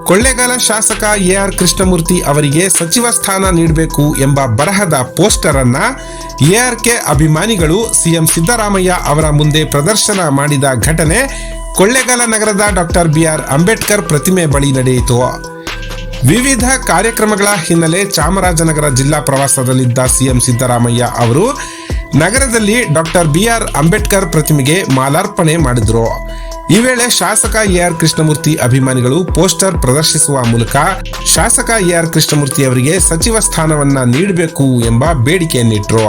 ಕೊಳ್ಳೇಗಾಲ ಶಾಸಕ ಎಆರ್ ಕೃಷ್ಣಮೂರ್ತಿ ಅವರಿಗೆ ಸಚಿವ ಸ್ಥಾನ ನೀಡಬೇಕು ಎಂಬ ಬರಹದ ಪೋಸ್ಟರ್ ಅನ್ನ ಎಆರ್ಕೆ ಅಭಿಮಾನಿಗಳು ಸಿಎಂ ಸಿದ್ದರಾಮಯ್ಯ ಅವರ ಮುಂದೆ ಪ್ರದರ್ಶನ ಮಾಡಿದ ಘಟನೆ ಕೊಳ್ಳೇಗಾಲ ನಗರದ ಡಾಕ್ಟರ್ ಬಿಆರ್ ಅಂಬೇಡ್ಕರ್ ಪ್ರತಿಮೆ ಬಳಿ ನಡೆಯಿತು. ವಿವಿಧ ಕಾರ್ಯಕ್ರಮಗಳ ಹಿನ್ನೆಲೆ ಚಾಮರಾಜನಗರ ಜಿಲ್ಲಾ ಪ್ರವಾಸದಲ್ಲಿದ್ದ ಸಿಎಂ ಸಿದ್ದರಾಮಯ್ಯ ಅವರು ನಗರದಲ್ಲಿ ಡಾಕ್ಟರ್ ಬಿಆರ್ ಅಂಬೇಡ್ಕರ್ ಪ್ರತಿಮೆಗೆ ಮಾಲಾರ್ಪಣೆ ಮಾಡಿದ್ರು. ಈ ವೇಳೆ ಶಾಸಕ ಎಆರ್ ಕೃಷ್ಣಮೂರ್ತಿ ಅಭಿಮಾನಿಗಳು ಪೋಸ್ಟರ್ ಪ್ರದರ್ಶಿಸುವ ಮೂಲಕ ಶಾಸಕ ಎಆರ್ ಕೃಷ್ಣಮೂರ್ತಿ ಅವರಿಗೆ ಸಚಿವ ಸ್ಥಾನವನ್ನ ನೀಡಬೇಕು ಎಂಬ ಬೇಡಿಕೆಯನ್ನಿಟ್ರು.